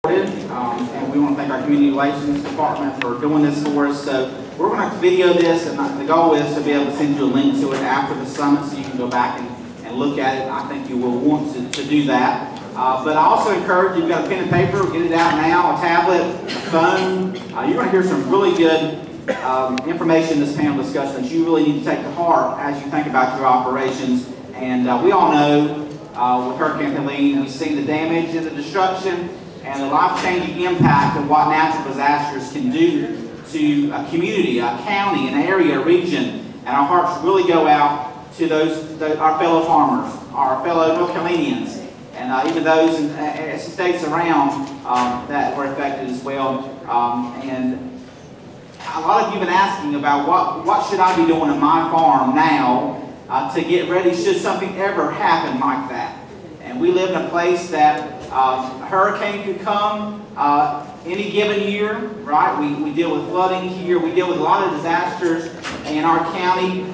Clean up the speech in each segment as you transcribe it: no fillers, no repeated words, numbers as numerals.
And we want to thank our Community Relations Department for doing this for us. So we're going to video this, and the goal is to be able to send you a link to it after the summit so you can go back and look at it. I think you will want to do that. But I also encourage you, you've got a pen and paper, get it out now, a tablet, a phone. You're going to hear some really good information in this panel discussion that you really need to take to heart as you think about your operations. And we all know with Hurricane Helene, we've seen the damage and the destruction and the life-changing impact of what natural disasters can do to a community, a county, an area, a region. And our hearts really go out to our fellow farmers, our fellow North Carolinians, and even those in states around that were affected as well. And a lot of you have been asking about what should I be doing on my farm now to get ready should something ever happen like that. And we live in a place that a hurricane could come any given year, right? We deal with flooding here. We deal with a lot of disasters in our county.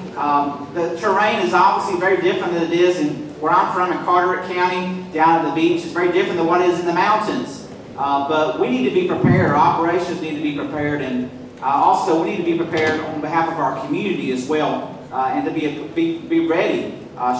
The terrain is obviously very different than it is in where I'm from in Carteret County, down at the beach. It's very different than what it is in the mountains. But we need to be prepared. Our operations need to be prepared, and also we need to be prepared on behalf of our community as well, and to be ready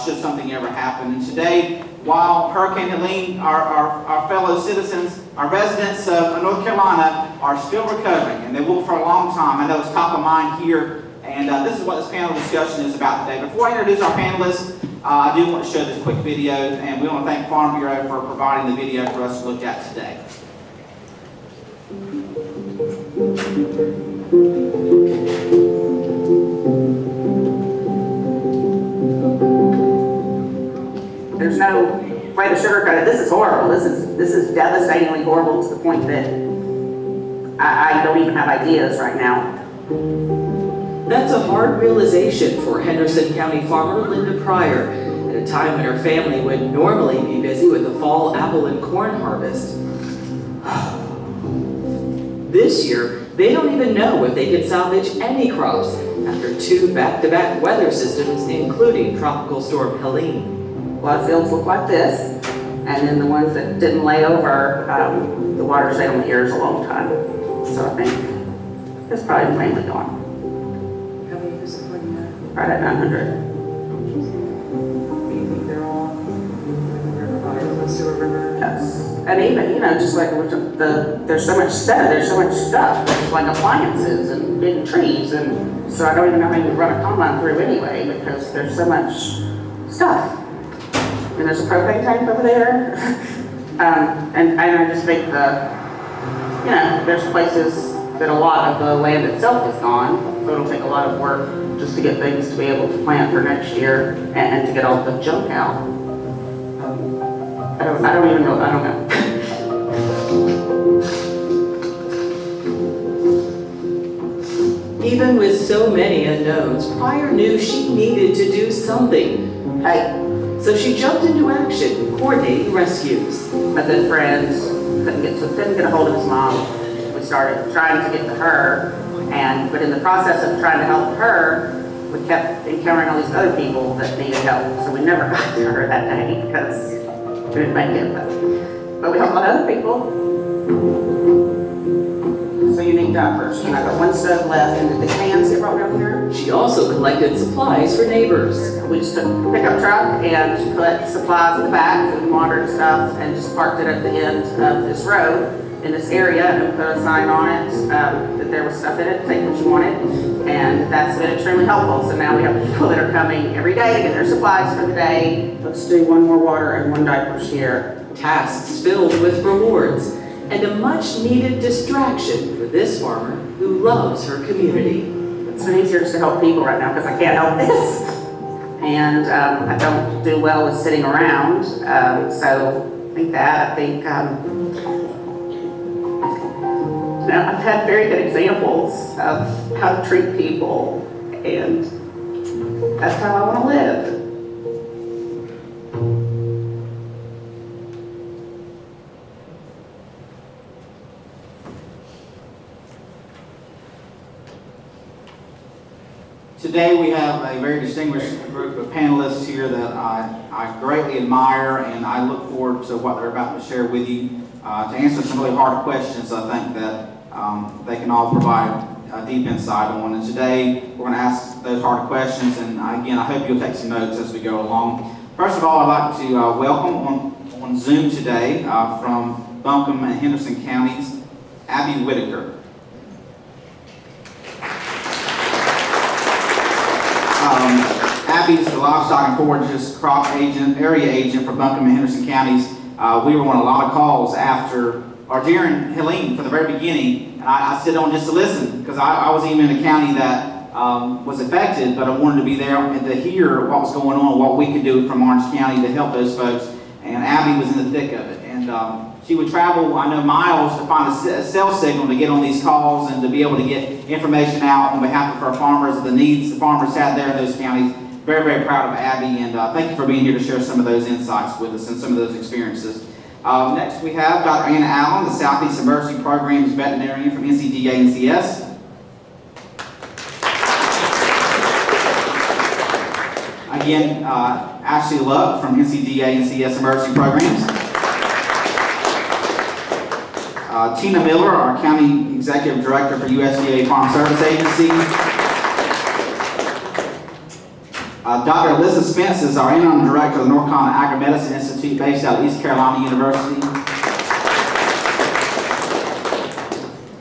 should something ever happen. And today, while Hurricane Helene, our fellow citizens, our residents of North Carolina are still recovering, and they will for a long time. I know it's top of mind here, and this is what this panel discussion is about today. Before I introduce our panelists, I do want to show this quick video, and we want to thank Farm Bureau for providing the video for us to look at today. There's no way to sugarcoat it. This is horrible. This is devastatingly horrible to the point that I don't even have ideas right now. That's a hard realization for Henderson County farmer Linda Pryor at a time when her family would normally be busy with the fall apple and corn harvest. This year, they don't even know if they can salvage any crops after 2 back-to-back weather systems, including Tropical Storm Helene. A lot of fields look like this, and then the ones that didn't lay over, the water stayed on the ears a long time. So I think it's probably mainly gone. How many acres are you at? Right at 900. Do you think they're all in the river bottom of the sewer river? Yes. And even, just like there's so much stuff, there's like appliances and big trees, and so I don't even know how you run a combine through anyway, because there's so much stuff. And there's a propane tank over there. And I just think there's places that a lot of the land itself is gone, so it'll take a lot of work just to get things to be able to plant for next year and to get all the junk out. I don't even know, I don't know. Even with so many unknowns, Pryor knew she needed to do something. Hey, So she jumped into action, coordinating rescues. my good friends couldn't get a hold of his mom. We started trying to get to her, but in the process of trying to help her, we kept encountering all these other people that needed help. So we never got to her that day because we didn't make it. But we helped a lot of other people. So you need diapers. And I got one stove left, and did the cans get brought down here? She also collected supplies for neighbors. We just took a pickup truck and put supplies in the back, food and water and stuff, and just parked it at the end of this road in this area and put a sign on it that there was stuff in it, take what you wanted. And that's been extremely helpful. So now we have people that are coming every day to get their supplies for the day. Let's do one more water and 1 diapers here. Tasks filled with rewards and a much needed distraction for this farmer who loves her community. It's been easier just to help people right now because I can't help this. And I don't do well with sitting around. So I think I've had very good examples of how to treat people, and that's how I want to live. Today we have a very distinguished group of panelists here that I greatly admire, and I look forward to what they're about to share with you. to answer some really hard questions. I think that they can all provide deep insight on. And today we're going to ask those hard questions. And again, I hope you'll take some notes as we go along. First of all, I'd like to welcome on Zoom today from Buncombe and Henderson counties, Abby Whitaker. Abby's the livestock and forages crop agent, area agent for Buncombe and Henderson counties. We were on a lot of calls after or during Helene from the very beginning, and I sit on just to listen because I was even in a county that was affected, but I wanted to be there and to hear what was going on, what we could do from Orange County to help those folks. And Abby was in the thick of it, and she would travel, I know, miles to find a cell signal to get on these calls and to be able to get information out on behalf of our farmers, the needs the farmers had there in those counties. Very, very proud of Abby, and thank you for being here to share some of those insights with us and some of those experiences. Next, we have Dr. Anna Allen, the Southeast Emergency Programs veterinarian from NCDA and CS. Again, Ashley Luck from NCDA and CS Emergency Programs. Tina Miller, our County Executive Director for USDA Farm Service Agency. Dr. Alyssa Spence is our interim director of the North Carolina Agri-Medicine Institute based out of East Carolina University.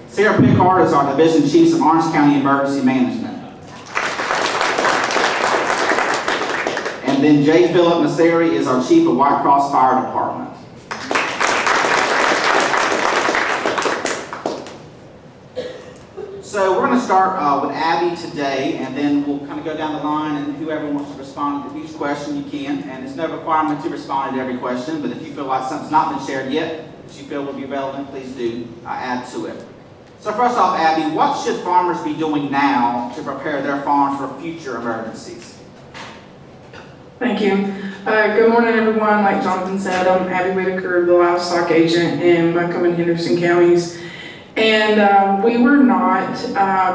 Sarah Pickhardt is our division chief of Orange County Emergency Management. And then J. Phillip Nasseri is our chief of White Cross Fire Department. So we're going to start with Abby today, and then we'll kind of go down the line, and whoever wants to respond to each question, you can. And there's no requirement to respond to every question, but if you feel like something's not been shared yet, that you feel would be relevant, please do add to it. So first off, Abby, what should farmers be doing now to prepare their farms for future emergencies? Thank you. Good morning, everyone. Like Jonathan said, I'm Abby Whitaker, the livestock agent in Buncombe and Henderson counties. And we were not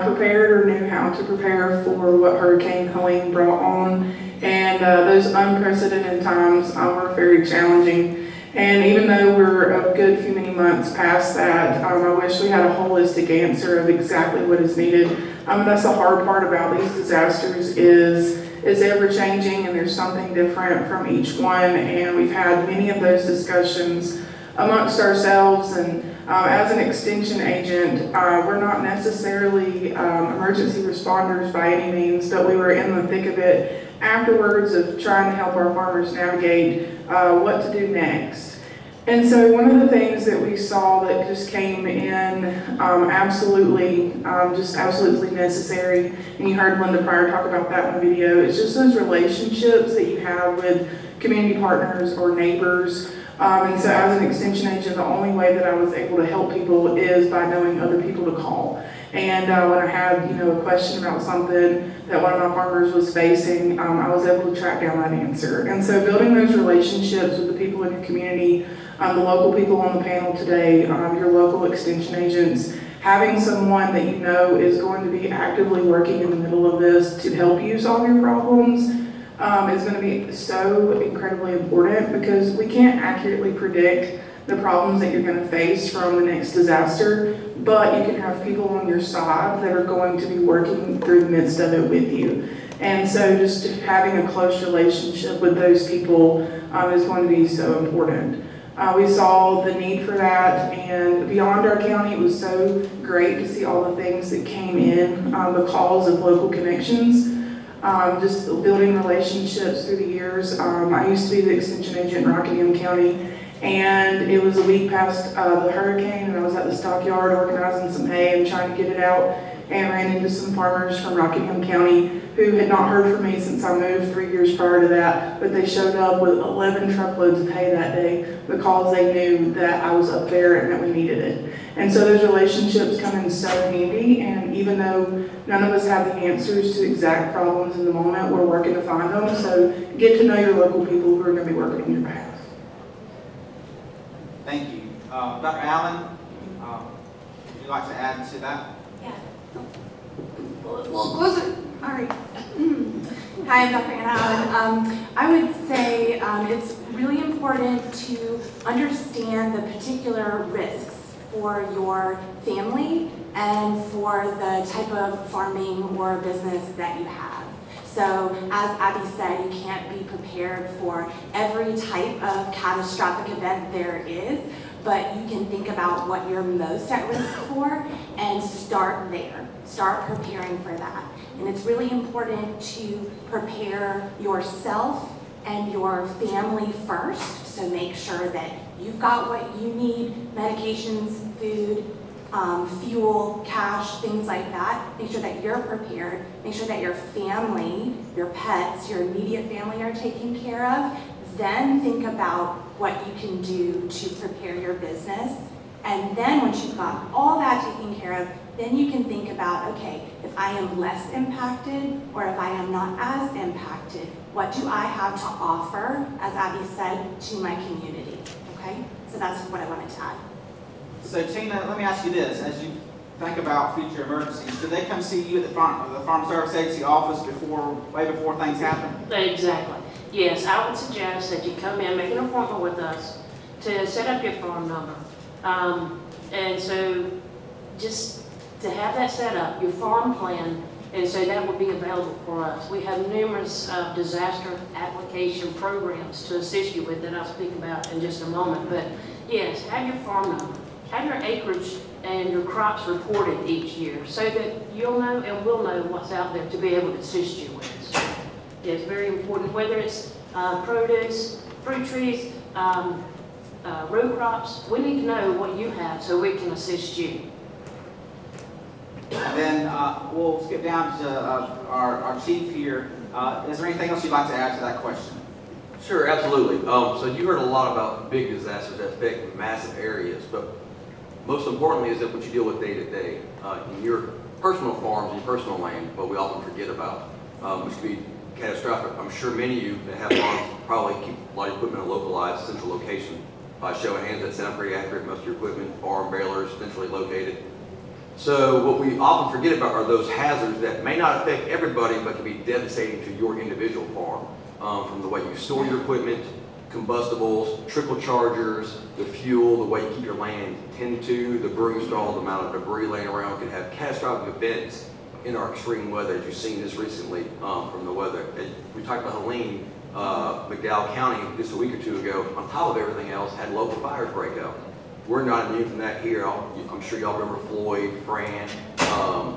prepared or knew how to prepare for what Hurricane Helene brought on. And those unprecedented times were very challenging. And even though we're a good few many months past that, I wish we had a holistic answer of exactly what is needed. That's the hard part about these disasters is ever changing, and there's something different from each one. And we've had many of those discussions amongst ourselves. And as an extension agent, we're not necessarily emergency responders by any means, but we were in the thick of it afterwards of trying to help our farmers navigate what to do next. And so one of the things that we saw that just came in absolutely necessary, and you heard Linda Pryor talk about that in the video, it's just those relationships that you have with community partners or neighbors. And so as an extension agent, the only way that I was able to help people is by knowing other people to call. And when I had, a question about something that one of my farmers was facing, I was able to track down that answer. And so building those relationships with the people in your community, the local people on the panel today, your local extension agents, having someone that you know is going to be actively working in the middle of this to help you solve your problems is going to be so incredibly important, because we can't accurately predict the problems that you're going to face from the next disaster, but you can have people on your side that are going to be working through the midst of it with you. And so just having a close relationship with those people is going to be so important. We saw the need for that, and beyond our county, it was so great to see all the things that came in, the calls of local connections. Just building relationships through the years. I used to be the extension agent in Rockingham County, and it was a week past the hurricane, and I was at the stockyard organizing some hay and trying to get it out, and ran into some farmers from Rockingham County who had not heard from me since I moved 3 years prior to that, but they showed up with 11 truckloads of hay that day because they knew that I was up there and that we needed it. And so those relationships come in so handy, and even though none of us have the answers to exact problems in the moment, we're working to find them. So get to know your local people who are going to be working on your behalf. Thank you. Dr. Allen, would you like to add to that? Yeah. Well, close it. All right. Hi, I'm Dr. Anna Allen. I would say it's really important to understand the particular risks for your family and for the type of farming or business that you have. So as Abby said, you can't be prepared for every type of catastrophic event there is, but you can think about what you're most at risk for and start there. Start preparing for that. And it's really important to prepare yourself and your family first. So make sure that you've got what you need, medications, food, fuel, cash, things like that. Make sure that you're prepared. Make sure that your family, your pets, your immediate family are taken care of. Then think about what you can do to prepare your business. And then once you've got all that taken care of, then you can think about, okay, if I am less impacted or if I am not as impacted, what do I have to offer, as Abby said, to my community, okay? So that's what I wanted to add. So Tina, let me ask you this, as you think about future emergencies, do they come see you at the Farm Service Agency office way before things happen? Exactly. Yes, I would suggest that you come in, make an appointment with us to set up your farm number. And so just to have that set up, your farm plan, and so that would be available for us. We have numerous disaster application programs to assist you with that I'll speak about in just a moment. But yes, have your farm number, have your acreage and your crops reported each year so that you'll know and we'll know what's out there to be able to assist you with. So, it's very important, whether it's produce, fruit trees, row crops, we need to know what you have so we can assist you. And then we'll skip down to our chief here. Is there anything else you'd like to add to that question? Sure, absolutely. So you heard a lot about big disasters that affect massive areas, but most importantly is that what you deal with day to day in your personal farms, in your personal land, what we often forget about, which could be catastrophic. I'm sure many of you that have farms probably keep a lot of equipment in a localized central location. By show of hands, that sounds pretty accurate. Most of your equipment, farm, balers, centrally located. So what we often forget about are those hazards that may not affect everybody, but can be devastating to your individual farm. From the way you store your equipment, combustibles, trickle chargers, the fuel, the way you keep your land tended to, the brewing stall, the amount of debris laying around can have catastrophic events in our extreme weather, as you've seen this recently from the weather. We talked about Helene, McDowell County just a week or two ago, on top of everything else, had local fires break out. We're not immune from that here. I'm sure y'all remember Floyd, Fran,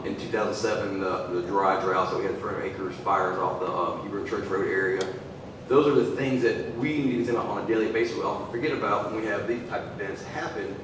in 2007, the dry droughts that we had 300 acres fires off the Hebrew Church Road area. Those are the things that we need to think about on a daily basis. We often forget about when we have these type of events happen,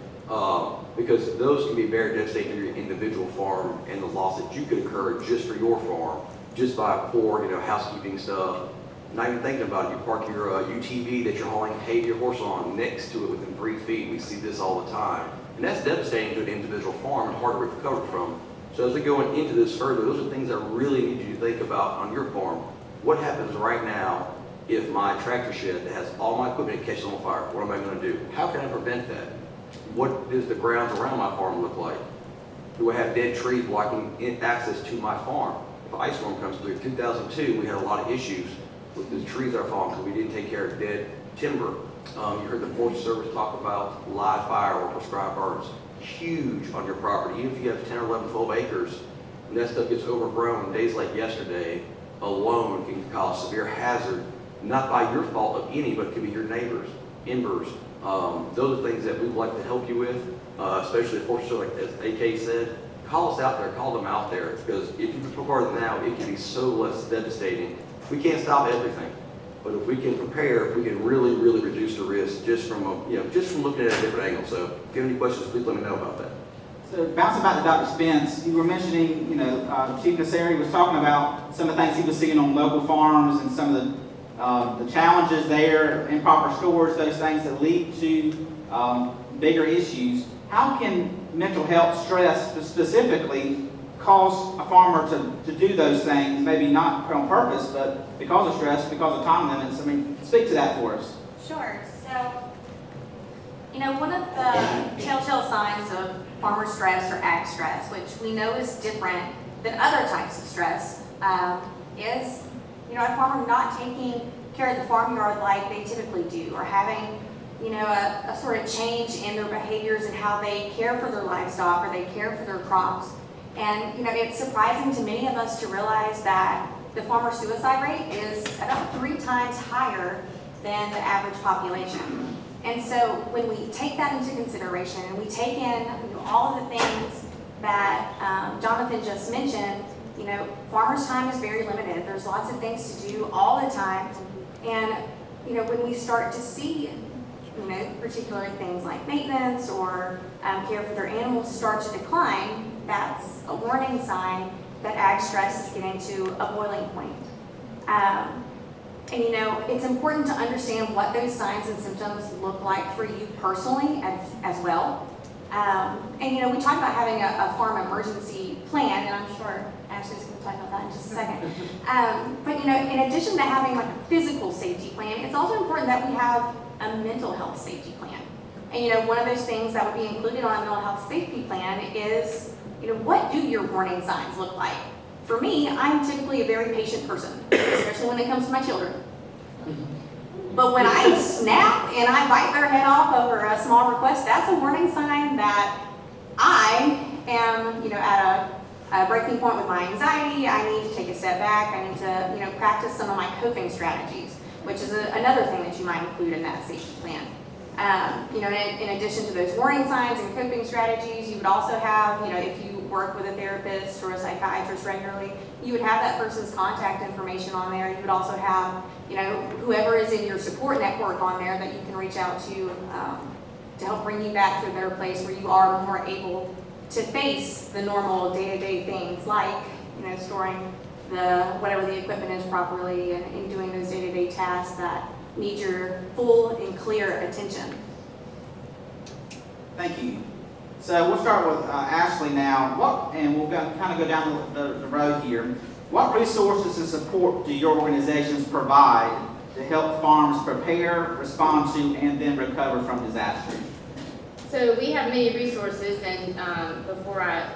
because those can be very devastating to your individual farm and the loss that you could incur just for your farm, just by poor, housekeeping stuff. Not even thinking about it, you park your UTV that you're hauling hay to your horse on next to it within 3 feet. We see this all the time. And that's devastating to an individual farm and hard to recover from. So as we go into this further, those are things I really need you to think about on your farm. What happens right now if my tractor shed that has all my equipment catches on fire? What am I going to do? How can I prevent that? What does the grounds around my farm look like? Do I have dead trees blocking access to my farm? If an ice storm comes through, in 2002, we had a lot of issues with the trees that are falling because we didn't take care of dead timber. You heard the Forest Service talk about live fire or prescribed burns. Huge on your property. Even if you have 10 or 11, 12 acres, and that stuff gets overgrown, days like yesterday alone can cause severe hazard, not by your fault of any, but it could be your neighbors, embers. Those are things that we'd like to help you with, especially the Forest Service, like as AK said. Call us out there, call them out there, because if you prepare now, it can be so less devastating. We can't stop everything, but if we can prepare, we can really, really reduce the risk just from looking at a different angle. So, if you have any questions, please let me know about that. So, bouncing back to Dr. Spence, you were mentioning, Chief Nasseri was talking about some of the things he was seeing on local farms and some of the challenges there, improper stores, those things that lead to bigger issues. How can mental health stress specifically cause a farmer to do those things, maybe not on purpose, but because of stress, because of time limits? I mean, speak to that for us. Sure. So, one of the telltale signs of farmer stress or ag stress, which we know is different than other types of stress, is, a farmer not taking care of the farmyard like they typically do, or having, you know, a sort of change in their behaviors and how they care for their livestock or they care for their crops. And, you know, it's surprising to many of us to realize that the farmer suicide rate is about 3 times higher than the average population. And so when we take that into consideration and we take in, you know, all of the things that Jonathan just mentioned, you know, farmers' time is very limited. There's lots of things to do all the time. And, you know, when we start to see, you know, particular things like maintenance or care for their animals start to decline, that's a warning sign that ag stress is getting to a boiling point. And you know, it's important to understand what those signs and symptoms look like for you personally as well. And you know, we talked about having a farm emergency plan, and I'm sure Ashley's going to talk about that in just a second. But you know, in addition to having like a physical safety plan, it's also important that we have a mental health safety plan. And you know, one of those things that would be included on a mental health safety plan is, you know, what do your warning signs look like? For me, I'm typically a very patient person, especially when it comes to my children. But when I snap and I bite their head off over a small request, that's a warning sign that I am, you know, at a breaking point with my anxiety. I need to take a step back. I need to, you know, practice some of my coping strategies, which is another thing that you might include in that safety plan. You know, in addition to those warning signs and coping strategies, you would also have, you know, if you work with a therapist or a psychiatrist regularly, you would have that person's contact information on there. You would also have, you know, whoever is in your support network on there that you can reach out to help bring you back to a better place where you are more able to face the normal day-to-day things like, you know, storing whatever the equipment is properly and doing those day-to-day tasks that need your full and clear attention. Thank you. So we'll start with Ashley now. And we'll kind of go down the road here. What resources and support do your organizations provide to help farms prepare, respond to, and then recover from disasters? So we have many resources, and before I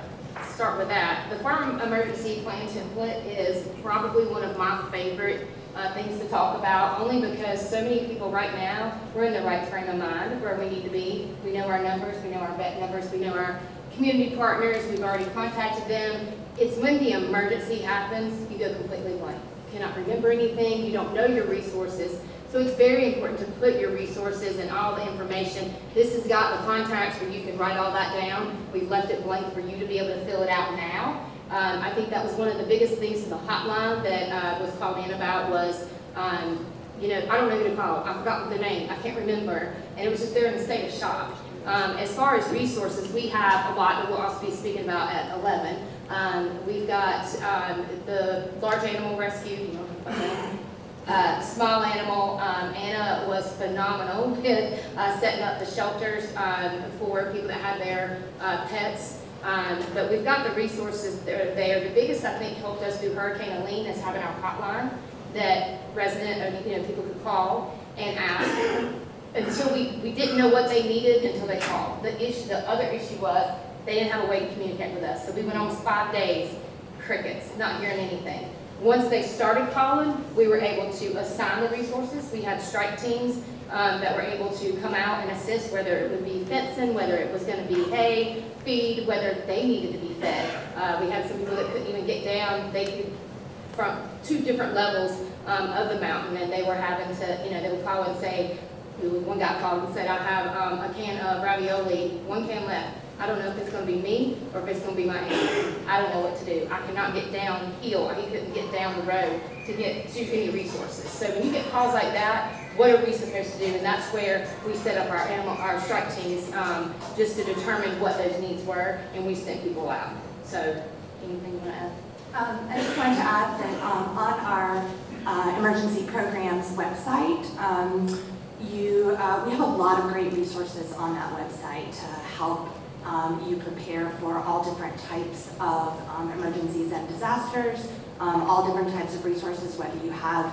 start with that, the Farm Emergency Plan template is probably one of my favorite things to talk about, only because so many people right now, we're in the right frame of mind where we need to be. We know our numbers, we know our vet numbers, we know our community partners, we've already contacted them. It's when the emergency happens, you go completely blank. You cannot remember anything, you don't know your resources. So it's very important to put your resources and all the information. This has got the contacts where you can write all that down. We've left it blank for you to be able to fill it out now. I think that was one of the biggest things in the hotline that was called in about was, you know, I don't know who to call. I forgot the name. I can't remember. And it was just there in a state of shock. As far as resources, we have a lot that we'll also be speaking about at 11. We've got the large animal rescue, you know, small animal. Anna was phenomenal with setting up the shelters for people that had their pets. But we've got the resources that are there. The biggest, I think, helped us through Hurricane Aline is having our hotline that people could call and ask. Until we didn't know what they needed until they called. The other issue was they didn't have a way to communicate with us. So we went almost 5 days, crickets, not hearing anything. Once they started calling, we were able to assign the resources. We had strike teams that were able to come out and assist, whether it would be fencing, whether it was going to be hay, feed, whether they needed to be fed. We had some people that couldn't even get down. They could, from 2 different levels of the mountain, and they were having to, you know, they would call and say, one guy called and said, I have a can of ravioli, 1 can left. I don't know if it's going to be me or if it's going to be my aunt. I don't know what to do. I cannot get downhill. He couldn't get down the road to get to any resources. So when you get calls like that, what are we supposed to do? And that's where we set up our strike teams just to determine what those needs were, and we sent people out. So anything you want to add? I just wanted to add that on our emergency programs website, we have a lot of great resources on that website to help you prepare for all different types of emergencies and disasters, all different types of resources, whether you have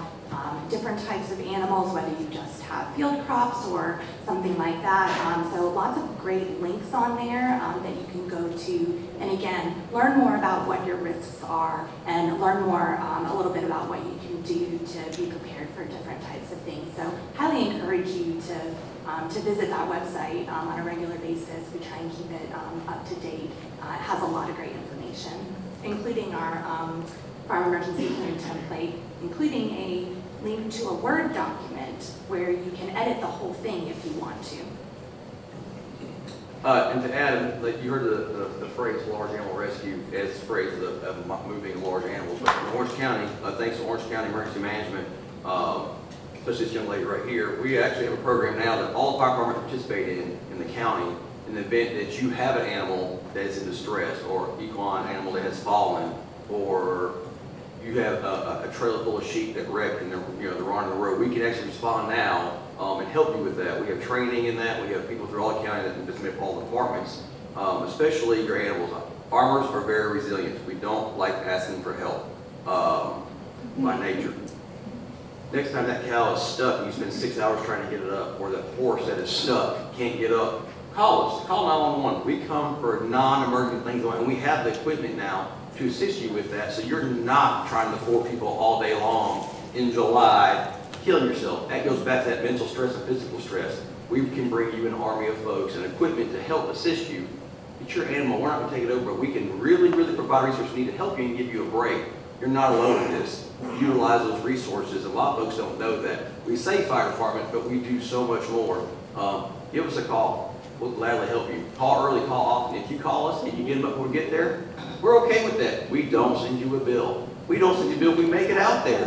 different types of animals, whether you just have field crops or something like that. So lots of great links on there that you can go to, and again, learn more about what your risks are and learn more a little bit about what you can do to be prepared for different types of things. So highly encourage you to visit that website on a regular basis. We try and keep it up to date. It has a lot of great information, including our farm emergency plan template, including a link to a Word document where you can edit the whole thing if you want to. And to add, like you heard the phrase large animal rescue as phrase of moving large animals. But in Orange County, thanks to Orange County Emergency Management, especially this young lady right here, we actually have a program now that all the fire departments participate in the county in the event that you have an animal that is in distress, or equine animal that has fallen, or you have a trailer full of sheep that wrecked and they're on the road. We can actually respond now and help you with that. We have training in that. We have people through all the county that make all the departments, especially your animals. Farmers are very resilient. We don't like asking for help by nature. Next time that cow is stuck and you spend 6 hours trying to get it up, or that horse that is stuck can't get up, call us. Call 911. We come for non-emergent things, and we have the equipment now to assist you with that, so you're not trying to fool people all day long in July, killing yourself. That goes back to that mental stress and physical stress. We can bring you an army of folks and equipment to help assist you. It's your animal. We're not going to take it over, but we can really, really provide resources you need to help you and give you a break. You're not alone in this. Utilize those resources. A lot of folks don't know that. We say fire department, but we do so much more. Give us a call. We'll gladly help you. Call early, call often. If you call us and you get them before we get there, we're okay with that. We don't send you a bill. We don't send you a bill. We make it out there.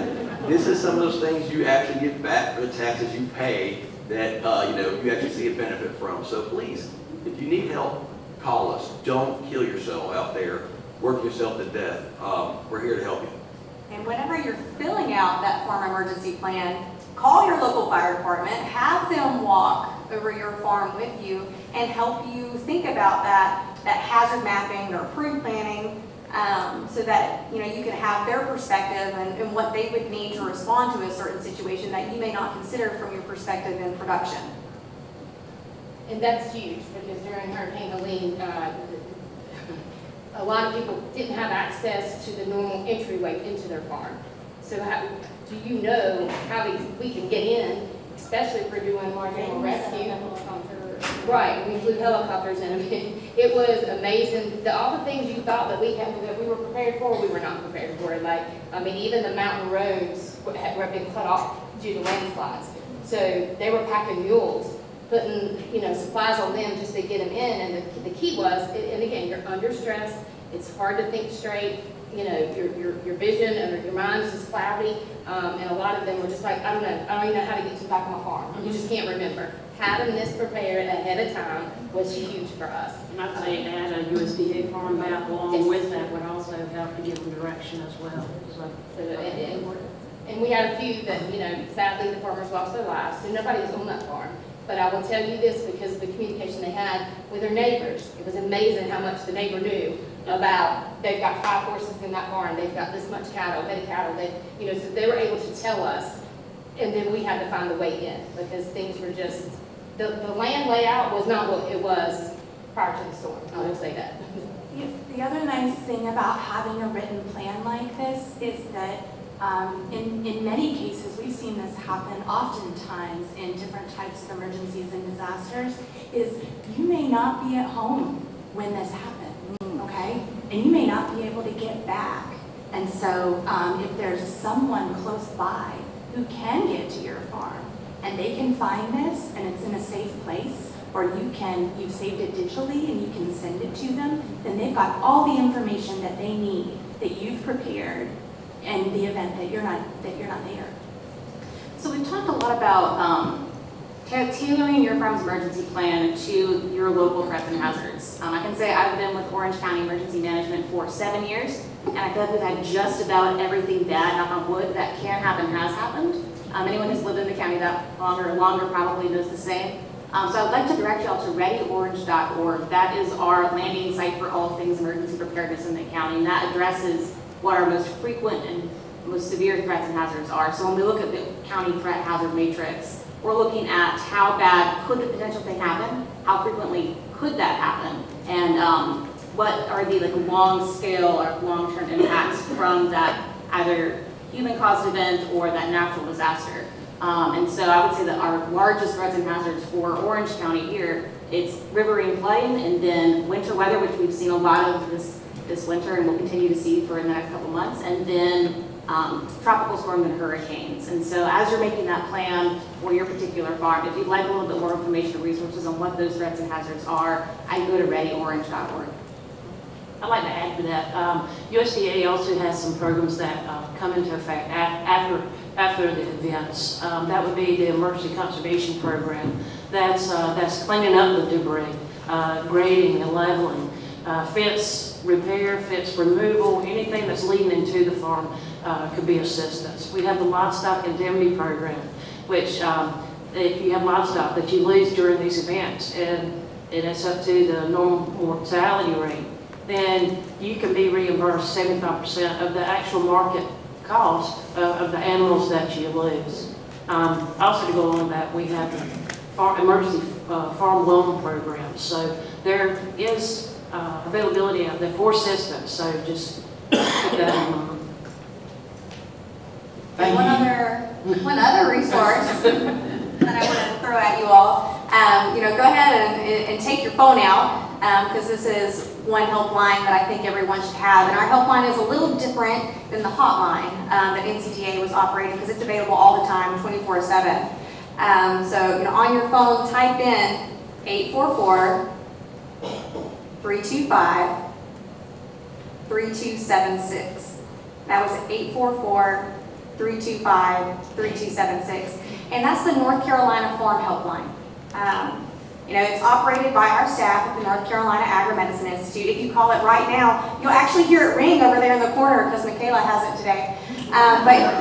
This is some of those things you actually get back for the taxes you pay that you actually see a benefit from. So please, if you need help, call us. Don't kill yourself out there. Work yourself to death. We're here to help you. And whenever you're filling out that farm emergency plan, call your local fire department, have them walk over your farm with you and help you think about that hazard mapping or pre-planning, so that you can have their perspective and what they would need to respond to a certain situation that you may not consider from your perspective in production. And that's huge, because during Hurricane Helene, a lot of people didn't have access to the normal entryway into their farm. So do you know how we can get in, especially if we're doing large animal rescue? Right, we flew helicopters in. It was amazing. All the things you thought that we were prepared for, we were not prepared for. Even the mountain roads had been cut off due to landslides. So they were packing mules, putting supplies on them just to get them in. And the key was, and again, you're under stress. It's hard to think straight. Your vision and your mind is just cloudy. And a lot of them were just like, I don't even know how to get to the back of my farm. You just can't remember. Having this prepared ahead of time was huge for us. And I'd say add a USDA farm map along with that would also help to give them direction as well. And we had a few that, sadly the farmers lost their lives, so nobody was on that farm. But I will tell you this, because of the communication they had with their neighbors. It was amazing how much the neighbor knew about, they've got 5 horses in that barn, they've got this much cattle, head of cattle, so they were able to tell us, and then we had to find the way in, because things were just, the land layout was not what it was prior to the storm, I will say that. The other nice thing about having a written plan like this is that in many cases, we've seen this happen oftentimes in different types of emergencies and disasters, is you may not be at home when this happens, okay? And you may not be able to get back. And so if there's someone close by who can get to your farm and they can find this and it's in a safe place, or you've saved it digitally and you can send it to them, then they've got all the information that they need, that you've prepared, in the event that you're not there. So we've talked a lot about tailoring your farm's emergency plan to your local threats and hazards. I can say I've been with Orange County Emergency Management for 7 years, and I feel like we've had just about everything bad, knock on wood, that can happen has happened. Anyone who's lived in the county that longer probably knows the same. So I would like to direct y'all to readyorange.org. That is our landing site for all things emergency preparedness in the county, and that addresses what our most frequent and most severe threats and hazards are. So when we look at the county threat hazard matrix, we're looking at how bad could the potential thing happen, how frequently could that happen, and what are the like long scale or long-term impacts from that either human-caused event or that natural disaster. And so I would say that our largest threats and hazards for Orange County here, it's riverine flooding and then winter weather, which we've seen a lot of this winter and we'll continue to see for the next couple months, and then tropical storms and hurricanes. And so as you're making that plan for your particular farm, if you'd like a little bit more information or resources on what those threats and hazards are, I go to readyorange.org. I'd like to add to that. USDA also has some programs that come into effect after the events. That would be the Emergency Conservation Program. That's cleaning up the debris, grading and leveling, fence repair, fence removal, anything that's leading into the farm could be assistance. We have the Livestock Indemnity Program, which if you have livestock that you lose during these events and it's up to the normal mortality rate, then you can be reimbursed 75% of the actual market cost of the animals that you lose. Also to go on with that, we have the emergency farm loan program. So there is availability of the 4 systems, so just keep that in mind. Thank you. One other resource that I want to throw at you all, go ahead and take your phone out, because this is one helpline that I think everyone should have. And our helpline is a little different than the hotline that NCTA was operating, because it's available all the time, 24/7. So on your phone, type in 844-325-3276. That was 844-325-3276. And that's the North Carolina Farm Helpline. It's operated by our staff at the North Carolina Agri-Medicine Institute. If you call it right now, you'll actually hear it ring over there in the corner because Michaela has it today. But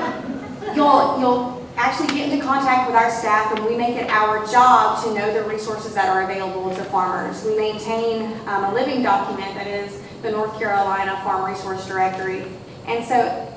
you'll actually get into contact with our staff, and we make it our job to know the resources that are available to farmers. We maintain a living document that is the North Carolina Farm Resource Directory. And so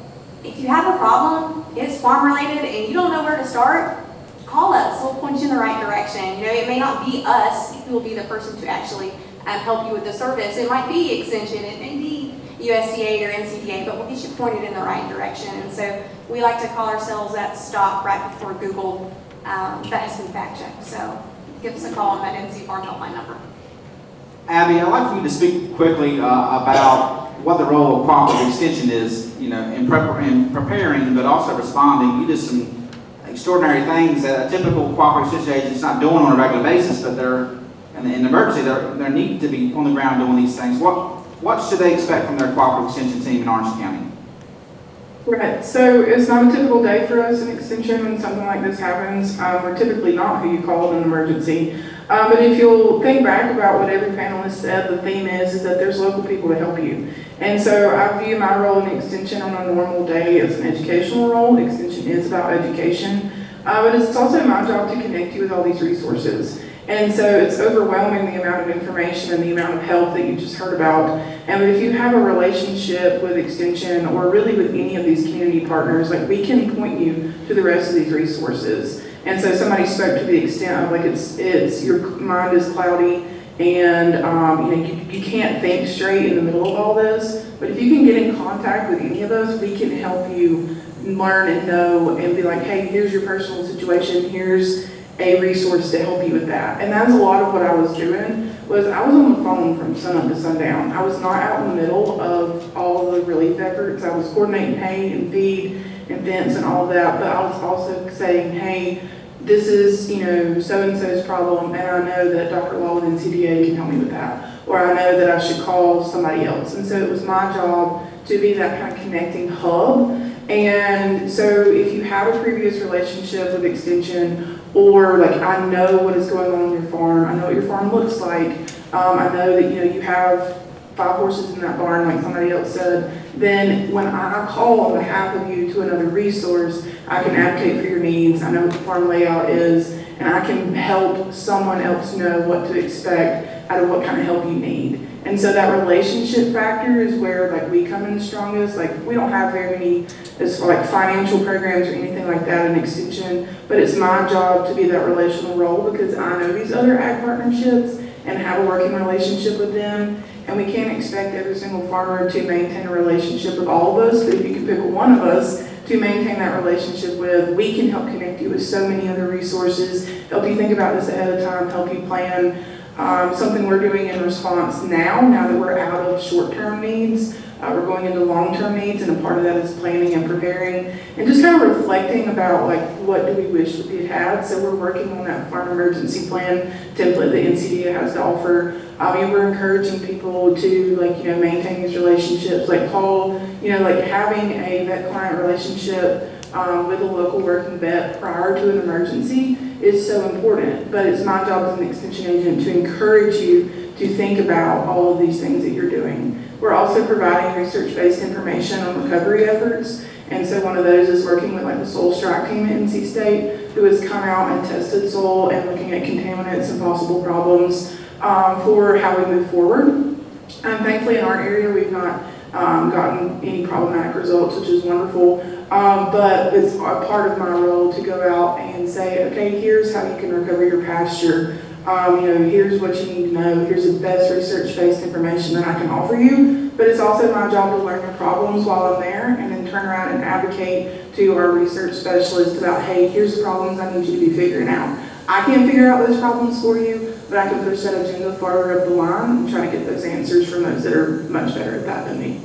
if you have a problem, it's farm related, and you don't know where to start, call us. We'll point you in the right direction. It may not be us who will be the person to actually help you with the service. It might be Extension, it may be USDA or NCDA, but we'll get you pointed in the right direction. And so we like to call ourselves that stop right before Google that has been fact checked. So give us a call on that NC Farm Helpline number. Abby, I'd like for you to speak quickly about what the role of cooperative extension is, in preparing, but also responding. You did some extraordinary things that a typical cooperative extension agent is not doing on a regular basis, but they're in emergency, they need to be on the ground doing these things. What should they expect from their cooperative extension team in Orange County? Right, so it's not a typical day for us in Extension when something like this happens. We're typically not who you call in an emergency. But if you'll think back about what every panelist said, the theme is that there's local people to help you. And so I view my role in Extension on a normal day as an educational role. Extension is about education, but it's also my job to connect you with all these resources. And so it's overwhelming the amount of information and the amount of help that you just heard about. And if you have a relationship with Extension or really with any of these community partners, like we can point you to the rest of these resources. And so somebody spoke to the extent of like it's your mind is cloudy and you can't think straight in the middle of all this. But if you can get in contact with any of those, we can help you learn and know and be like, hey, here's your personal situation, here's a resource to help you with that. And that's a lot of what I was doing, was I was on the phone from sunup to sundown. I was not out in the middle of all of the relief efforts. I was coordinating hay and feed and fence and all of that, but I was also saying, hey, this is, so-and-so's problem, and I know that Dr. Law and CDA can help me with that. Or I know that I should call somebody else. And so it was my job to be that kind of connecting hub. And so if you have a previous relationship with Extension, or like I know what is going on your farm, I know what your farm looks like, I know that you have 5 horses in that barn like somebody else said, then when I call on behalf of you to another resource, I can advocate for your needs. I know what the farm layout is, and I can help someone else know what to expect out of what kind of help you need. And so that relationship factor is where like we come in strongest. Like we don't have very many as far like financial programs or anything like that in extension, but it's my job to be that relational role because I know these other ag partnerships and have a working relationship with them. And we can't expect every single farmer to maintain a relationship with all of us, but if you can pick one of us to maintain that relationship with, we can help connect you with so many other resources, help you think about this ahead of time, help you plan. Something we're doing in response now that we're out of short-term needs, we're going into long-term needs, and a part of that is planning and preparing, and just kind of reflecting about like what do we wish that we had. So we're working on that farm emergency plan template that NCDA has to offer. And we're encouraging people to maintain these relationships, like Paul, like having a vet-client relationship with a local working vet prior to an emergency is so important. But it's my job as an extension agent to encourage you to think about all of these things that you're doing. We're also providing research-based information on recovery efforts. And so one of those is working with like the soil strike team at NC State, who has come out and tested soil and looking at contaminants and possible problems for how we move forward. Thankfully in our area, we've not gotten any problematic results, which is wonderful. But it's a part of my role to go out and say, okay, here's how you can recover your pasture. Here's what you need to know. Here's the best research-based information that I can offer you. But it's also my job to learn the problems while I'm there and then turn around and advocate to our research specialists about, hey, here's the problems I need you to be figuring out. I can't figure out those problems for you, but I can push that agenda farther up the line and try to get those answers from those that are much better at that than me.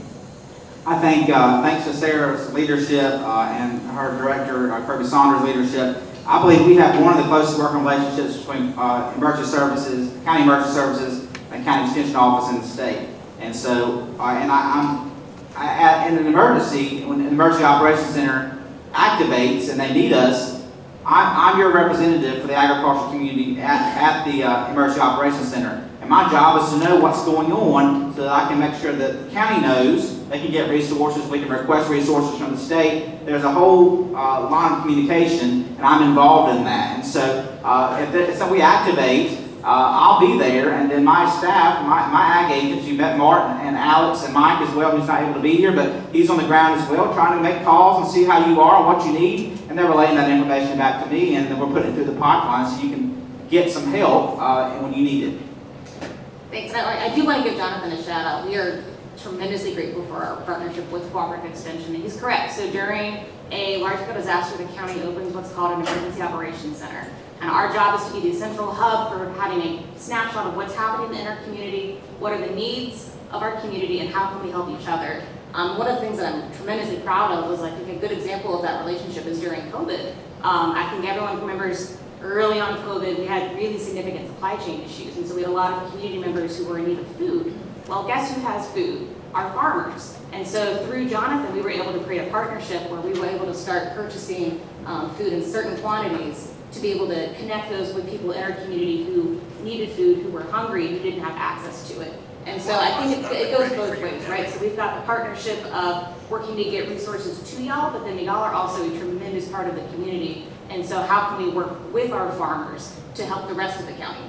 I think thanks to Sarah's leadership and her director, Kirby Saunders' leadership, I believe we have one of the closest working relationships between emergency services, county emergency services, and county extension office in the state. And so, in an emergency, when the Emergency Operations Center activates and they need us, I'm your representative for the agricultural community at the Emergency Operations Center. And my job is to know what's going on so that I can make sure that the county knows, they can get resources, we can request resources from the state. There's a whole line of communication, and I'm involved in that. And so, so we activate, I'll be there, and then my staff, my ag agents, you met Martin and Alex and Mike as well, who's not able to be here, but he's on the ground as well, trying to make calls and see how you are and what you need, and they're relaying that information back to me, and then we're putting it through the pipeline so you can get some help when you need it. Thanks. I do want to give Jonathan a shout out. We are tremendously grateful for our partnership with Cooperative Extension. And he's correct. So during a large-scale disaster, the county opens what's called an Emergency Operations Center. And our job is to be the central hub for having a snapshot of what's happening in our community, what are the needs of our community, and how can we help each other. One of the things that I'm tremendously proud of was, I think, a good example of that relationship is during COVID. I think everyone remembers early on COVID, we had really significant supply chain issues. And so we had a lot of community members who were in need of food. Well, guess who has food? Our farmers. And so through Jonathan, we were able to create a partnership where we were able to start purchasing food in certain quantities to be able to connect those with people in our community who needed food, who were hungry, who didn't have access to it. And so I think it goes both ways, right? So we've got the partnership of working to get resources to y'all, but then y'all are also a tremendous part of the community. And so how can we work with our farmers to help the rest of the county?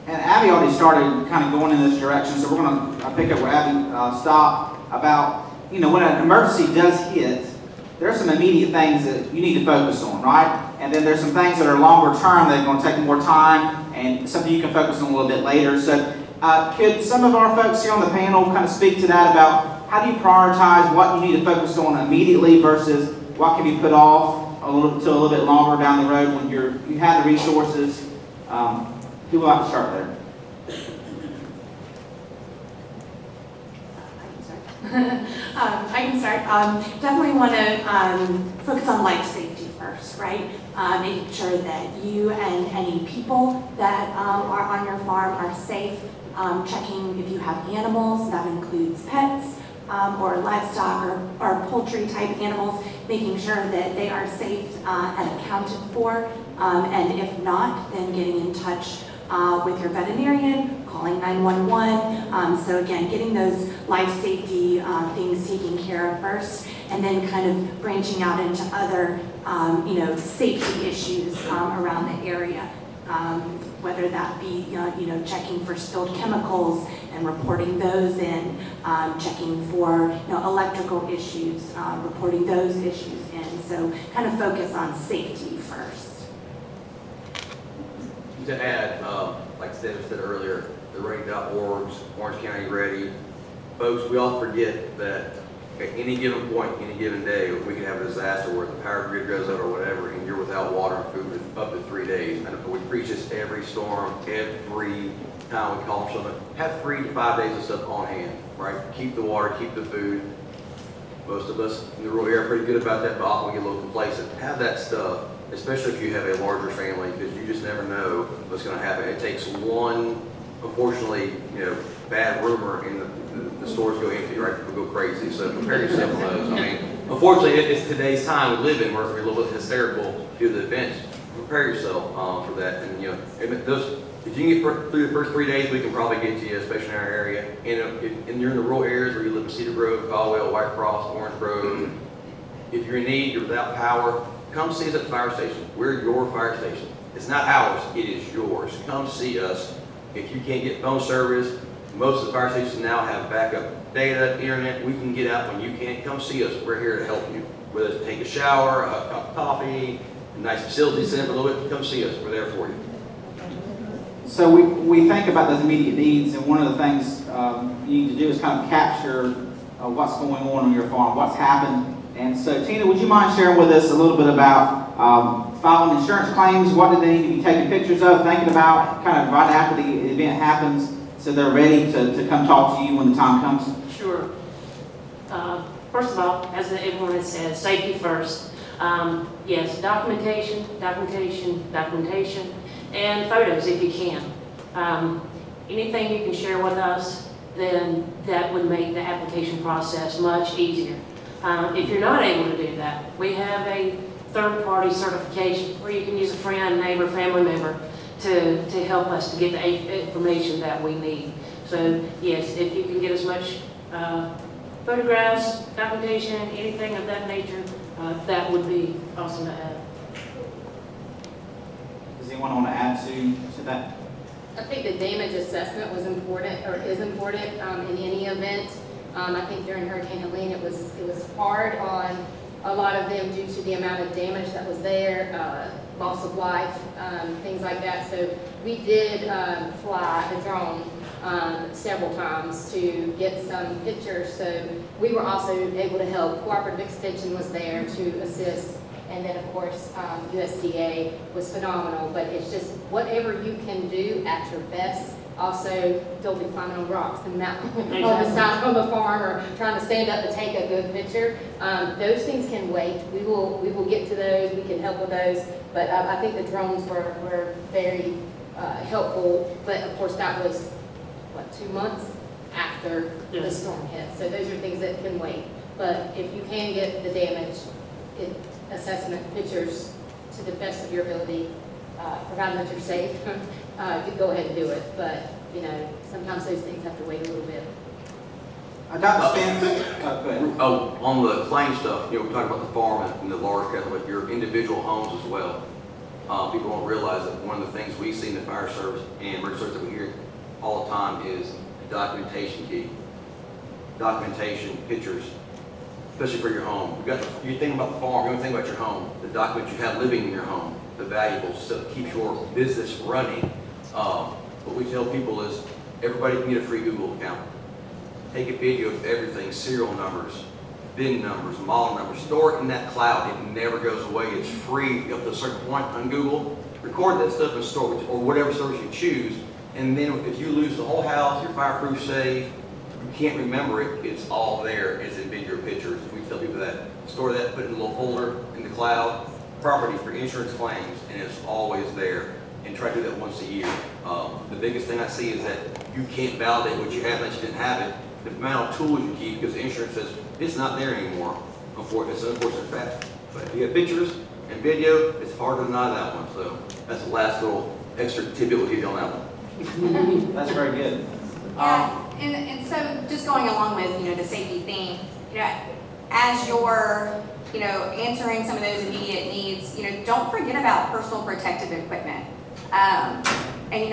And Abby already started kind of going in this direction, so we're going to pick up where Abby stopped about, when an emergency does hit, there are some immediate things that you need to focus on, right? And then there's some things that are longer term that are going to take more time and something you can focus on a little bit later. So could some of our folks here on the panel kind of speak to that about how do you prioritize what you need to focus on immediately versus what can be put off a little bit longer down the road when you have the resources? Who would like to start there? I can start. Definitely want to focus on life safety first, right? Making sure that you and any people that are on your farm are safe. Checking if you have animals, that includes pets or livestock or poultry type animals, making sure that they are safe and accounted for. And if not, then getting in touch with your veterinarian, calling 911. So again, getting those life safety things taken care of first, and then kind of branching out into other safety issues around the area. Whether that be, checking for spilled chemicals and reporting those in, checking for, electrical issues, reporting those issues in. So kind of focus on safety first. To add, like Steve said earlier, the ready.orgs, Orange County Ready. Folks, we all forget that at any given point, any given day, we can have a disaster where the power grid goes out or whatever, and you're without water and food for up to 3 days. And we preach this every storm, every time we call for something. Have 3 to 5 days of stuff on hand, right? Keep the water, keep the food. Most of us in the rural area are pretty good about that, but often we get a little complacent. Have that stuff, especially if you have a larger family, because you just never know what's going to happen. It takes one, unfortunately, bad rumor and the stores go empty, right? People go crazy. So prepare yourself for those. I mean, unfortunately, it's today's time we live in. We're a little bit hysterical due to the events. Prepare yourself for that. And if you can get through the first 3 days, we can probably get to you, especially in our area. And you're in the rural areas where you live in Cedar Grove, Caldwell, White Cross, Orange Grove. If you're in need, you're without power, come see us at the fire station. We're your fire station. It's not ours, it is yours. Come see us. If you can't get phone service, most of the fire stations now have backup data, internet. We can get out when you can't. Come see us. We're here to help you. Whether it's take a shower, a cup of coffee, a nice facility set up a little bit, come see us. We're there for you. So we think about those immediate needs, and one of the things you need to do is kind of capture what's going on your farm, what's happened. And so, Tina, would you mind sharing with us a little bit about filing insurance claims? What do they need to be taking pictures of, thinking about kind of right after the event happens, so they're ready to come talk to you when the time comes? Sure. First of all, as everyone has said, safety first. Yes, documentation, and photos if you can. Anything you can share with us, then that would make the application process much easier. If you're not able to do that, we have a third-party certification where you can use a friend, neighbor, family member to help us to get the information that we need. So yes, if you can get as much photographs, documentation, anything of that nature, that would be awesome to have. Does anyone want to add to that? I think the damage assessment was important, or is important, in any event. I think during Hurricane Helene, it was hard on a lot of them due to the amount of damage that was there, loss of life, things like that. So we did fly a drone several times to get some pictures. So we were also able to help. Cooperative Extension was there to assist. And then, of course, USDA was phenomenal. But it's just whatever you can do at your best. Also, don't be climbing on rocks and mountain on the side of the farm or trying to stand up to take a good picture. Those things can wait. We will get to those. We can help with those. But I think the drones were very helpful. But of course, that was 2 months after the storm hit. So those are things that can wait. But if you can get the damage assessment pictures to the best of your ability, provided that you're safe, you go ahead and do it. But sometimes those things have to wait a little bit. Dr. Spence, go ahead. Oh, on the claim stuff, we talk about the farm and the large cattle, but your individual homes as well. People don't realize that one of the things we see in the fire service and emergency service that we hear all the time is documentation key. Documentation, pictures, especially for your home. You think about the farm, you think about your home, the documents you have living in your home, the valuables, stuff that keeps your business running. What we tell people is everybody can get a free Google account. Take a video of everything, serial numbers, VIN numbers, model numbers, store it in that cloud. It never goes away. It's free up to a certain point on Google. Record that stuff and store it, or whatever service you choose. And then if you lose the whole house, you're fireproof safe, you can't remember it, it's all there as in video pictures. We tell people that. Store that, put it in a little folder in the cloud, property for insurance claims, and it's always there. And try to do that once a year. The biggest thing I see is that you can't validate what you have unless you didn't have it. The amount of tools you keep, because the insurance says it's not there anymore. It's an unfortunate fact. But if you have pictures and video, it's hard to deny that one. So that's the last little extra tidbit we'll give you on that one. That's very good. And so just going along with, the safety thing, as you're answering some of those immediate needs, don't forget about personal protective equipment. And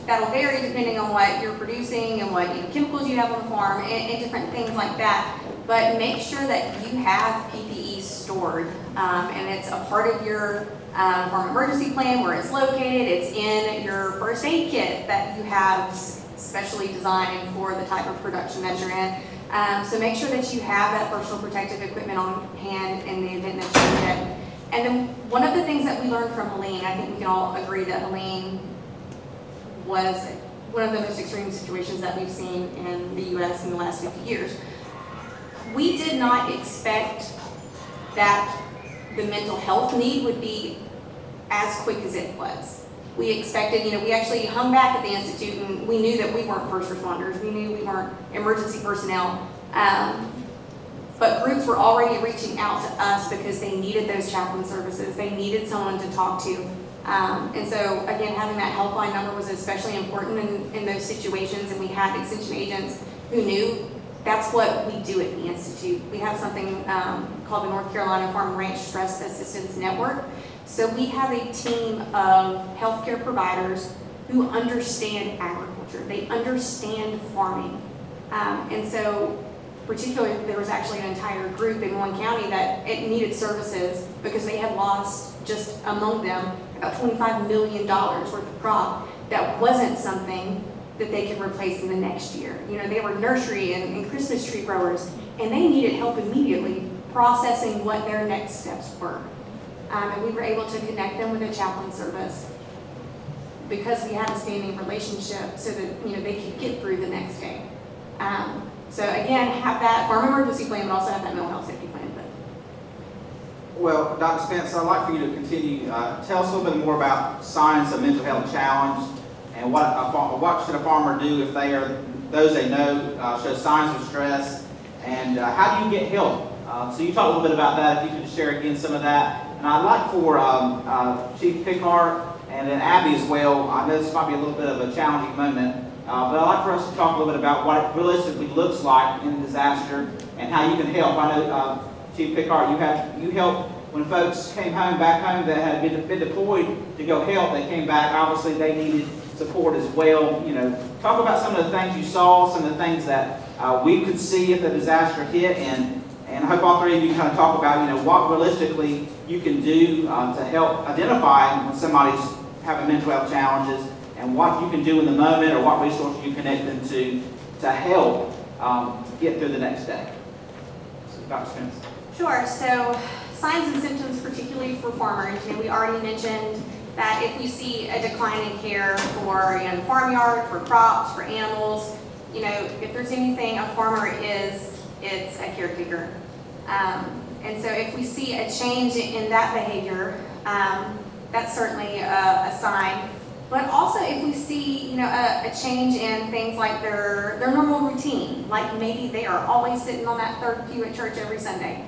that'll vary depending on what you're producing and what chemicals you have on the farm and different things like that. But make sure that you have PPE stored, and it's a part of your farm emergency plan where it's located. It's in your first aid kit that you have specially designed for the type of production that you're in. So make sure that you have that personal protective equipment on hand in the event that you need it. And then one of the things that we learned from Helene, I think we can all agree that Helene was one of the most extreme situations that we've seen in the U.S. in the last 50 years. We did not expect that the mental health need would be as quick as it was. We expected, we actually hung back at the Institute and we knew that we weren't first responders. We knew we weren't emergency personnel. But groups were already reaching out to us because they needed those chaplain services. They needed someone to talk to. And so, again, having that helpline number was especially important in those situations. And we had extension agents who knew that's what we do at the Institute. We have something called the North Carolina Farm and Ranch Stress Assistance Network. So we have a team of healthcare providers who understand agriculture. They understand farming. And so particularly, there was actually an entire group in one county that it needed services because they had lost, just among them, about $25 million worth of crop. That wasn't something that they could replace in the next year. They were nursery and Christmas tree growers, and they needed help immediately processing what their next steps were. And we were able to connect them with a chaplain service because we had a standing relationship so that they could get through the next day. So again, have that farm emergency plan, but also have that mental health safety plan. Well, Dr. Spence, I'd like for you to continue. Tell us a little bit more about signs of mental health challenge and what should a farmer do if those they know show signs of stress, and how do you get help? So you talked a little bit about that. If you could share again some of that. And I'd like for Chief Pickhardt and then Abby as well. I know this might be a little bit of a challenging moment, but I'd like for us to talk a little bit about what it realistically looks like in a disaster and how you can help. I know, Chief Pickhardt, you helped when folks came back home that had been deployed to go help. They came back, obviously they needed support as well. Talk about some of the things you saw, some of the things that we could see if the disaster hit, and I hope all three of you kind of talk about, what realistically you can do to help identify when somebody's having mental health challenges, and what you can do in the moment, or what resources you connect them to help get through the next day. So, Dr. Spence. Sure. So signs and symptoms, particularly for farmers, we already mentioned that if we see a decline in care for the farmyard, for crops, for animals, if there's anything a farmer is, it's a caretaker. And so if we see a change in that behavior, that's certainly a sign. But also if we see, a change in things like their normal routine, like maybe they are always sitting on that third pew at church every Sunday,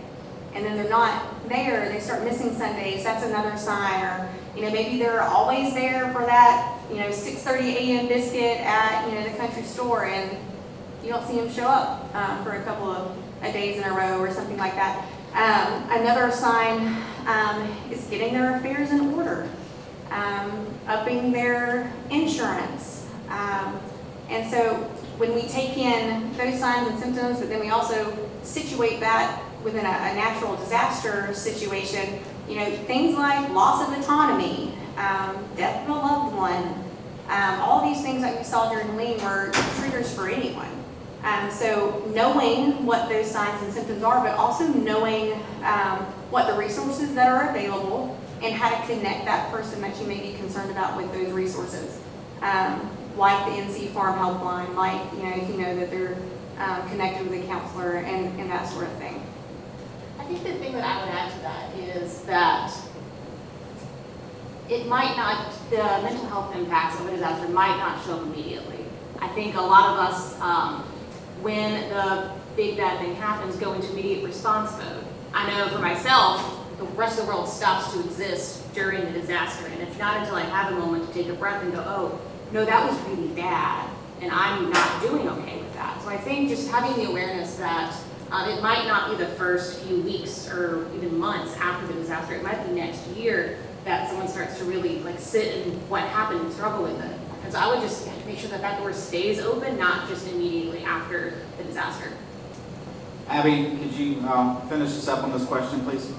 and then they're not there, they start missing Sundays, that's another sign. Or, maybe they're always there for that, 6:30 a.m. biscuit at, the country store, and you don't see them show up for a couple of days in a row or something like that. Another sign is getting their affairs in order, upping their insurance. And so when we take in those signs and symptoms, but then we also situate that within a natural disaster situation, things like loss of autonomy, death of a loved one, all these things that we saw during Helene were triggers for anyone. So knowing what those signs and symptoms are, but also knowing what the resources that are available and how to connect that person that you may be concerned about with those resources. Like the NC Farm Helpline, like, if you know that they're connected with a counselor and that sort of thing. I think the thing that I would add to that is that it might not, the mental health impacts of a disaster might not show up immediately. I think a lot of us, when the big bad thing happens, go into immediate response mode. I know for myself, the rest of the world stops to exist during the disaster, and it's not until I have a moment to take a breath and go, oh, no, that was really bad, and I'm not doing okay with that. So I think just having the awareness that It might not be the first few weeks or even months after the disaster. It might be next year that someone starts to really like sit and what happened and struggle with it. And so I would just make sure that that door stays open, not just immediately after the disaster. Abby, could you finish us up on this question, please?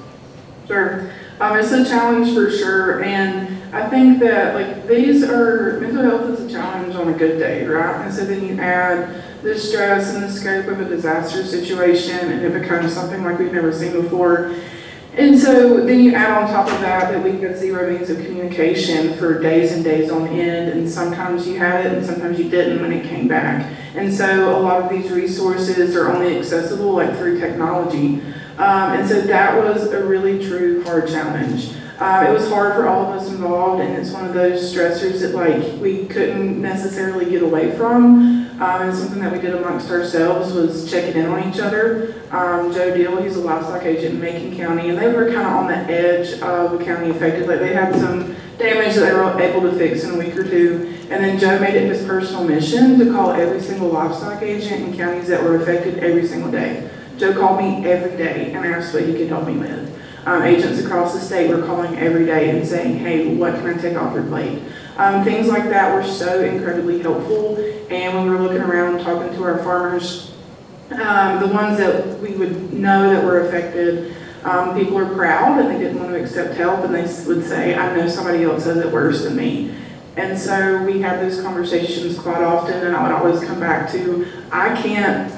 Sure. It's a challenge for sure, and I think that like mental health is a challenge on a good day, right? And so then you add the stress and the scope of a disaster situation, and it becomes something like we've never seen before. And so then you add on top of that we've got zero means of communication for days and days on end, and sometimes you had it and sometimes you didn't when it came back. And so a lot of these resources are only accessible like through technology. And so that was a really true hard challenge. It was hard for all of us involved, and it's one of those stressors that like we couldn't necessarily get away from. And something that we did amongst ourselves was checking in on each other. Joe Deal, he's a livestock agent in Macon County, and they were kind of on the edge of the county affected. Like they had some damage that they were able to fix in a week or two. And then Joe made it his personal mission to call every single livestock agent in counties that were affected every single day. Joe called me every day and asked what he could help me with. Agents across the state were calling every day and saying, hey, what can I take off your plate? Things like that were so incredibly helpful. And when we were looking around talking to our farmers, the ones that we would know that were affected, people are proud and they didn't want to accept help, and they would say, I know somebody else has it worse than me. And so we had those conversations quite often, and I would always come back to, I can't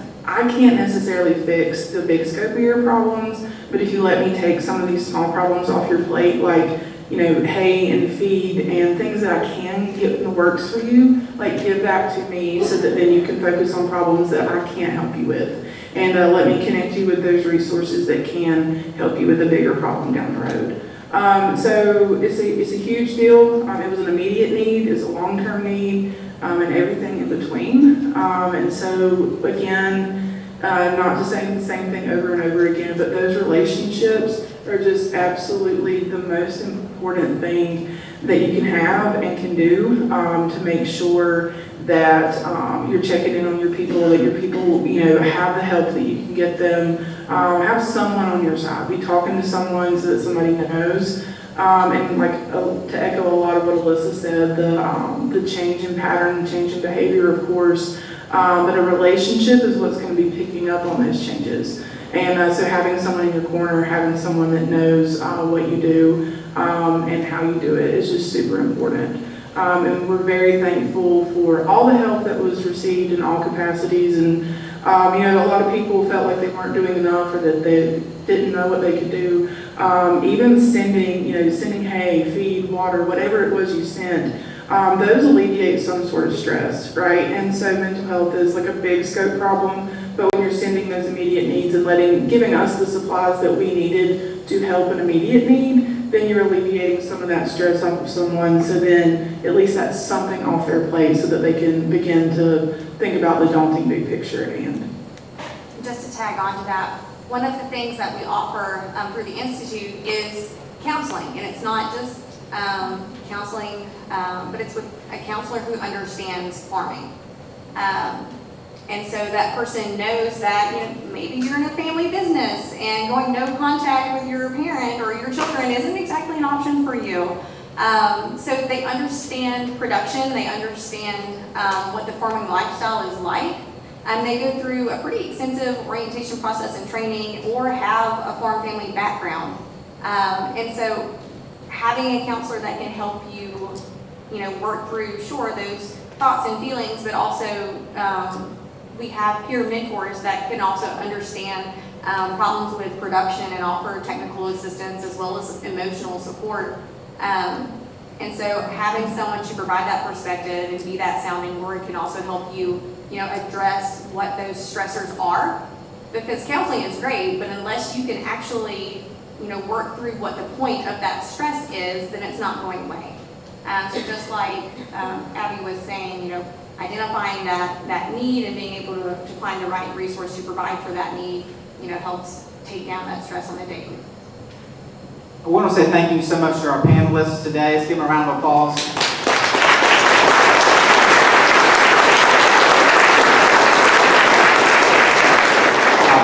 necessarily fix the big scope of your problems, but if you let me take some of these small problems off your plate, like, hay and feed and things that I can get in the works for you, like give that to me so that then you can focus on problems that I can't help you with. And let me connect you with those resources that can help you with a bigger problem down the road. So it's a huge deal. It was an immediate need, it's a long-term need, and everything in between. And so again, not to say the same thing over and over again, but those relationships are just absolutely the most important thing that you can have and can do to make sure that you're checking in on your people, that your people, have the help that you can get them, have someone on your side, be talking to someone so that somebody knows. And to echo a lot of what Alyssa said, the change in pattern, change in behavior, of course, but a relationship is what's going to be picking up on those changes. And so having someone in your corner, having someone that knows what you do and how you do it is just super important. And we're very thankful for all the help that was received in all capacities. And a lot of people felt like they weren't doing enough or that they didn't know what they could do. Even sending hay, feed, water, whatever it was you sent, those alleviate some sort of stress, right? And so mental health is like a big scope problem, but when you're sending those immediate needs and giving us the supplies that we needed to help an immediate need, then you're alleviating some of that stress off of someone, so then at least that's something off their plate so that they can begin to think about the daunting big picture at hand. Just to tag on to that, one of the things that we offer through the Institute is counseling, and it's not just counseling, but it's with a counselor who understands farming. And so that person knows that maybe you're in a family business and going no contact with your parent or your children isn't exactly an option for you. So they understand production, they understand what the farming lifestyle is like, and they go through a pretty extensive orientation process and training or have a farm family background. And so having a counselor that can help you, work through, sure, those thoughts and feelings, but also we have peer mentors that can also understand problems with production and offer technical assistance as well as emotional support. And so having someone to provide that perspective and be that sounding board can also help you, address what those stressors are. Because counseling is great, but unless you can actually, work through what the point of that stress is, then it's not going away. So just like Abby was saying, identifying that need and being able to find the right resource to provide for that need, helps take down that stress on the daily. I want to say thank you so much to our panelists today. Let's give them a round of applause.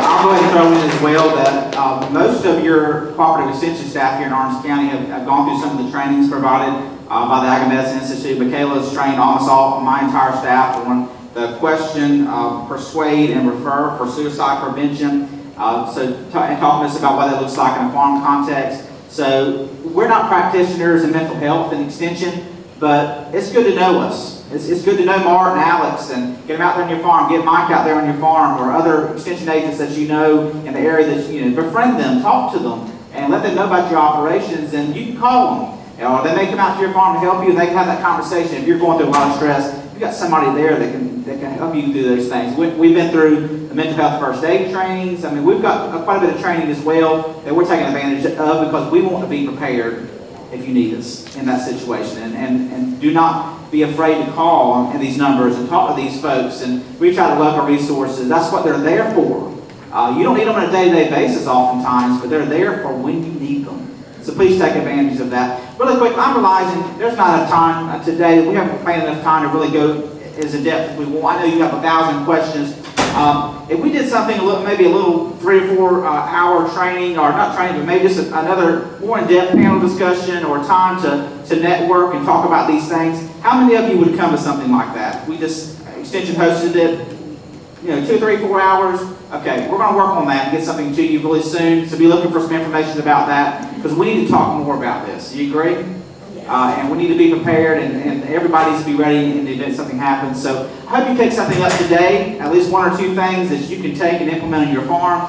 I'll I'll go ahead and throw in as well that most of your cooperative extension staff here in Orange County have gone through some of the trainings provided by the Ag Medicine Institute. Michaela's trained almost all, my entire staff on the question, persuade, and refer for suicide prevention. And talking to us about what that looks like in a farm context. So we're not practitioners in mental health and extension, but it's good to know us. It's good to know Mark and Alex and get them out there on your farm, get Mike out there on your farm, or other extension agents that you know in the area that you know, befriend them, talk to them, and let them know about your operations, and you can call them. Or they may come out to your farm to help you, and they can have that conversation. If you're going through a lot of stress, you've got somebody there that can help you do those things. We've been through the mental health first aid trainings. I mean, we've got quite a bit of training as well that we're taking advantage of because we want to be prepared if you need us in that situation. And do not be afraid to call in these numbers and talk to these folks and reach out to local resources. That's what they're there for. You don't need them on a day-to-day basis oftentimes, but they're there for when you need them. So please take advantage of that. Really quick, I'm realizing there's not enough time today. We haven't planned enough time to really go as in depth as we want. I know you have 1,000 questions. If we did something maybe a little 3 or 4 hour training, or not training, but maybe just another more in-depth panel discussion or time to network and talk about these things, how many of you would come to something like that? We just, Extension hosted it, 2, 3, 4 hours. Okay, we're going to work on that and get something to you really soon. So be looking for some information about that because we need to talk more about this. You agree? And we need to be prepared, and everybody needs to be ready in the event something happens. So I hope you take something up today, at least 1 or 2 things that you can take and implement on your farm.